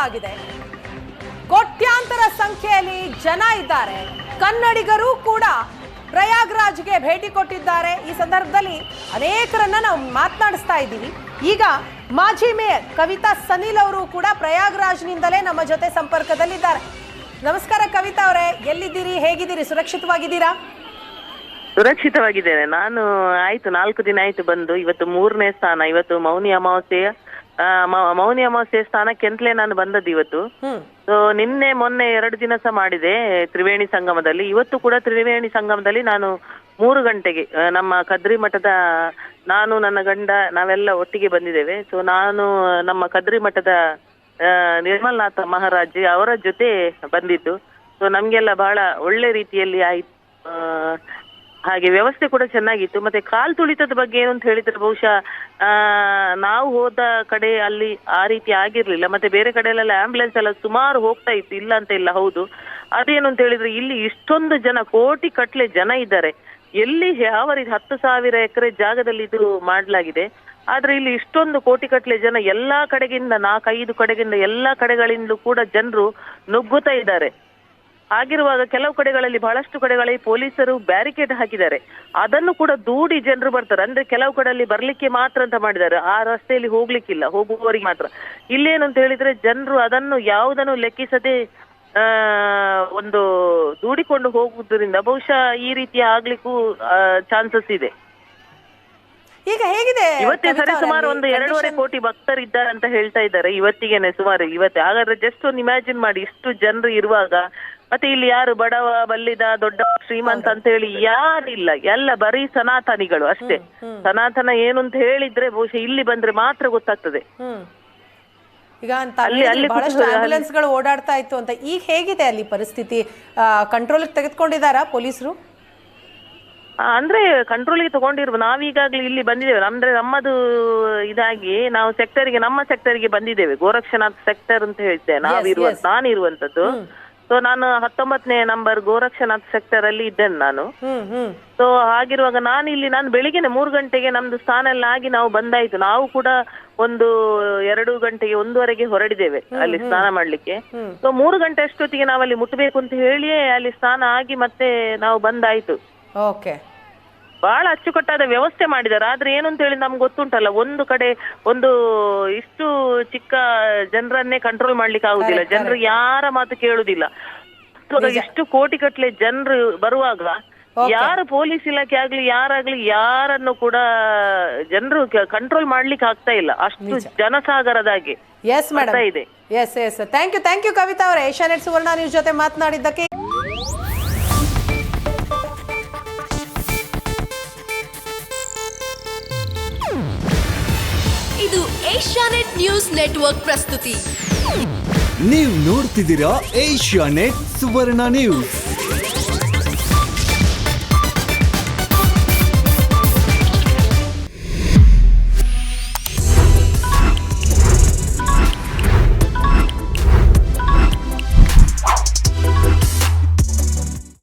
ಆಗಿದೆ. ಕೋಟ್ಯಾಂತರ ಸಂಖ್ಯೆಯಲ್ಲಿ ಜನ ಇದ್ದಾರೆ. ಕನ್ನಡಿಗರು ಕೂಡ ಪ್ರಯಾಗ್ರಾಜ್ಗೆ ಭೇಟಿ ಕೊಟ್ಟಿದ್ದಾರೆ. ಈ ಸಂದರ್ಭದಲ್ಲಿ ಅನೇಕರನ್ನ ನಾವು ಮಾತನಾಡಿಸ್ತಾ ಇದ್ದೀವಿ. ಈಗ ಮಾಜಿ ಮೇಯರ್ ಕವಿತಾ ಸನಿಲ್ ಅವರು ಕೂಡ ಪ್ರಯಾಗ್ರಾಜ್ನಿಂದಲೇ ನಮ್ಮ ಜೊತೆ ಸಂಪರ್ಕದಲ್ಲಿದ್ದಾರೆ. ನಮಸ್ಕಾರ ಕವಿತಾ ಅವರೇ, ಎಲ್ಲಿದ್ದೀರಿ, ಹೇಗಿದ್ದೀರಿ, ಸುರಕ್ಷಿತವಾಗಿದ್ದೀರಾ? ಸುರಕ್ಷಿತವಾಗಿದ್ದೇನೆ. ನಾನು ಆಯ್ತು 4 ದಿನ ಆಯ್ತು ಬಂದು. ಇವತ್ತು 3ನೇ ಸ್ಥಾನ. ಇವತ್ತು ಮೌನಿ ಅಮಾವಾಸ್ಯೆ ಸ್ಥಾನಕ್ಕೆ ಅಂತಲೇ ನಾನು ಬಂದದ್ದು ಇವತ್ತು. ಸೊ ನಿನ್ನೆ ಮೊನ್ನೆ 2 ದಿನ ಸಹ ಮಾಡಿದೆ ತ್ರಿವೇಣಿ ಸಂಗಮದಲ್ಲಿ. ಇವತ್ತು ಕೂಡ ತ್ರಿವೇಣಿ ಸಂಗಮದಲ್ಲಿ ನಾನು 3 ಗಂಟೆಗೆ ನಮ್ಮ ಕದ್ರಿ ಮಠದ, ನಾನು ನನ್ನ ಗಂಡ ನಾವೆಲ್ಲ ಒಟ್ಟಿಗೆ ಬಂದಿದ್ದೇವೆ. ಸೊ ನಾನು ನಮ್ಮ ಕದ್ರಿ ಮಠದ ನಿರ್ಮಲನಾಥ ಮಹಾರಾಜ್ ಅವರ ಜೊತೆ ಬಂದಿದ್ದು. ಸೊ ನಮ್ಗೆಲ್ಲ ಬಹಳ ಒಳ್ಳೆ ರೀತಿಯಲ್ಲಿ ಆಯ್ತು. ಹಾಗೆ ವ್ಯವಸ್ಥೆ ಕೂಡ ಚೆನ್ನಾಗಿತ್ತು. ಮತ್ತೆ ಕಾಲ್ ತುಳಿತದ ಬಗ್ಗೆ ಏನು ಅಂತ ಹೇಳಿದ್ರೆ ಬಹುಶಃ ನಾವು ಹೋದ ಕಡೆ ಅಲ್ಲಿ ಆ ರೀತಿ ಆಗಿರ್ಲಿಲ್ಲ. ಮತ್ತೆ ಬೇರೆ ಕಡೆಯಲ್ಲೆಲ್ಲ ಆಂಬ್ಯುಲೆನ್ಸ್ ಎಲ್ಲ ಸುಮಾರು ಹೋಗ್ತಾ ಇತ್ತು, ಇಲ್ಲ ಅಂತ ಇಲ್ಲ, ಹೌದು. ಅದೇನು ಅಂತ ಹೇಳಿದ್ರೆ ಇಲ್ಲಿ ಇಷ್ಟೊಂದು ಜನ, ಕೋಟಿ ಕಟ್ಲೆ ಜನ ಇದ್ದಾರೆ. ಎಲ್ಲಿ ಯಾವ ರೀತಿ 10,000 ಎಕರೆ ಜಾಗದಲ್ಲಿ ಇದು ಮಾಡಲಾಗಿದೆ. ಆದ್ರೆ ಇಲ್ಲಿ ಇಷ್ಟೊಂದು ಕೋಟಿ ಕಟ್ಲೆ ಜನ ಎಲ್ಲಾ ಕಡೆಗಿಂದ 4-5 ಕಡೆಗಿಂದ ಎಲ್ಲಾ ಕಡೆಗಳಿಂದಲೂ ಕೂಡ ಜನರು ನುಗ್ಗುತ್ತಾ ಇದ್ದಾರೆ. ಆಗಿರುವಾಗ ಕೆಲವು ಕಡೆಗಳಲ್ಲಿ, ಬಹಳಷ್ಟು ಕಡೆಗಳಲ್ಲಿ ಪೊಲೀಸರು ಬ್ಯಾರಿಕೇಡ್ ಹಾಕಿದ್ದಾರೆ. ಅದನ್ನು ಕೂಡ ದೂಡಿ ಜನರು ಬರ್ತಾರೆ. ಅಂದ್ರೆ ಕೆಲವು ಕಡೆಯಲ್ಲಿ ಬರ್ಲಿಕ್ಕೆ ಮಾತ್ರ ಅಂತ ಮಾಡಿದ್ದಾರೆ, ಆ ರಸ್ತೆಯಲ್ಲಿ ಹೋಗ್ಲಿಕ್ಕಿಲ್ಲ, ಹೋಗುವವರಿಗೆ ಮಾತ್ರ. ಇಲ್ಲೇನು ಅಂತ ಹೇಳಿದ್ರೆ ಜನರು ಅದನ್ನು ಯಾವುದನ್ನು ಲೆಕ್ಕಿಸದೆ ಒಂದು ದೂಡಿಕೊಂಡು ಹೋಗುವುದರಿಂದ ಬಹುಶಃ ಈ ರೀತಿ ಆಗ್ಲಿಕ್ಕೂ ಚಾನ್ಸಸ್ ಇದೆ. ಈಗ ಹೇಗಿದೆ ಇವತ್ತೇ ಸರಿ ಸುಮಾರು ಒಂದು 2.5 ಕೋಟಿ ಭಕ್ತರು ಇದ್ದಾರೆ ಅಂತ ಹೇಳ್ತಾ ಇದ್ದಾರೆ ಇವತ್ತಿಗೆನೆ ಸುಮಾರು. ಇವತ್ತೇ ಹಾಗಾದ್ರೆ ಜಸ್ಟ್ ಒಂದು ಇಮ್ಯಾಜಿನ್ ಮಾಡಿ, ಇಷ್ಟು ಜನರು ಇರುವಾಗ. ಮತ್ತೆ ಇಲ್ಲಿ ಯಾರು ಬಡವ ಬಲ್ಲಿದ ದೊಡ್ಡ ಶ್ರೀಮಂತ ಅಂತ ಹೇಳಿ ಯಾರಿಲ್ಲ, ಎಲ್ಲ ಬರೀ ಸನಾತನಿಗಳು ಅಷ್ಟೇ. ಸನಾತನ ಏನು ಅಂತ ಹೇಳಿದ್ರೆ ಬಹುಶಃ ಇಲ್ಲಿ ಬಂದ್ರೆ ಮಾತ್ರ ಗೊತ್ತಾಗ್ತದೆ. ಈಗ ಬಹಳಷ್ಟು ಆಂಬ್ಯುಲೆನ್ಸ್ ಗಳು ಓಡಾಡ್ತಾ ಇತ್ತು ಅಂತ. ಈಗ ಹೇಗಿದೆ ಅಲ್ಲಿ ಪರಿಸ್ಥಿತಿ? ಕಂಟ್ರೋಲ್ ತೆಗೆದುಕೊಂಡಿದ್ದಾರಾ ಪೊಲೀಸರು? ಅಂದ್ರೆ ಕಂಟ್ರೋಲ್ಗೆ ತಗೊಂಡಿರುವ ನಾವೀಗಾಗ್ಲೇ ಇಲ್ಲಿ ಬಂದಿದ್ದೇವೆ. ಅಂದ್ರೆ ನಮ್ಮದು ಇದಾಗಿ ನಾವು ನಮ್ಮ ಸೆಕ್ಟರ್ಗೆ ಬಂದಿದ್ದೇವೆ. ಗೋರಕ್ಷನಾಥ್ ಸೆಕ್ಟರ್ ಅಂತ ಹೇಳ್ತೇವೆ ನಾನಿರುವಂತದ್ದು. ಸೊ ನಾನು 19ನೇ ನಂಬರ್ ಗೋರಕ್ಷನಾಥ್ ಸೆಕ್ಟರ್ ಅಲ್ಲಿ ಇದ್ದೇನೆ ನಾನು. ಸೊ ಹಾಗಿರುವಾಗ ನಾನು ಬೆಳಿಗ್ಗೆನೆ 3 ಗಂಟೆಗೆ ನಮ್ದು ಸ್ಥಾನ ಎಲ್ಲ ಆಗಿ ನಾವು ಬಂದಾಯ್ತು. ನಾವು ಕೂಡ ಒಂದು 2 ಗಂಟೆಗೆ 1:15 ಹೊರಡಿದ್ದೇವೆ ಅಲ್ಲಿ ಸ್ನಾನ ಮಾಡ್ಲಿಕ್ಕೆ. ಸೊ 3 ಗಂಟೆ ಅಷ್ಟೊತ್ತಿಗೆ ನಾವಲ್ಲಿ ಮುಟ್ಟಬೇಕು ಅಂತ ಹೇಳಿಯೇ ಅಲ್ಲಿ ಸ್ನಾನ ಆಗಿ ಮತ್ತೆ ನಾವು ಬಂದಾಯ್ತು. ಓಕೆ, ಬಹಳ ಅಚ್ಚುಕಟ್ಟಾದ ವ್ಯವಸ್ಥೆ ಮಾಡಿದ್ದಾರೆ. ಆದ್ರೆ ಏನು ಅಂತ ಹೇಳಿ ನಮ್ಗೆ ಗೊತ್ತುಂಟಲ್ಲ, ಒಂದು ಕಡೆ ಒಂದು ಇಷ್ಟು ಚಿಕ್ಕ ಜನರನ್ನೇ ಕಂಟ್ರೋಲ್ ಮಾಡ್ಲಿಕ್ಕೆ ಆಗುದಿಲ್ಲ. ಜನರು ಯಾರ ಮಾತು ಕೇಳುದಿಲ್ಲ. ಎಷ್ಟು ಕೋಟಿ ಕಟ್ಲೆ ಜನರು ಬರುವಾಗ ಯಾರು ಪೊಲೀಸ್ ಇಲಾಖೆ ಆಗ್ಲಿ ಯಾರಾಗ್ಲಿ ಯಾರನ್ನು ಕೂಡ ಜನರು ಕಂಟ್ರೋಲ್ ಮಾಡ್ಲಿಕ್ಕೆ ಆಗ್ತಾ ಇಲ್ಲ. ಅಷ್ಟು ಜನಸಾಗರದಾಗೆ ಇದೆ. ಥ್ಯಾಂಕ್ ಯು ಕವಿತಾ ಅವರೇ, ಏಷ್ಯಾನೆಟ್ ಸುವರ್ಣ ನ್ಯೂಸ್ ಜೊತೆ ಮಾತನಾಡಿದ್ದಕ್ಕೆ. ಇದು ಏಷ್ಯಾನೆಟ್ ನ್ಯೂಸ್ ನೆಟ್ವರ್ಕ್ ಪ್ರಸ್ತುತಿ. ನೀವು ನೋಡ್ತಿದ್ದೀರಾ ಏಷ್ಯಾನೆಟ್ ಸುವರ್ಣ ನ್ಯೂಸ್.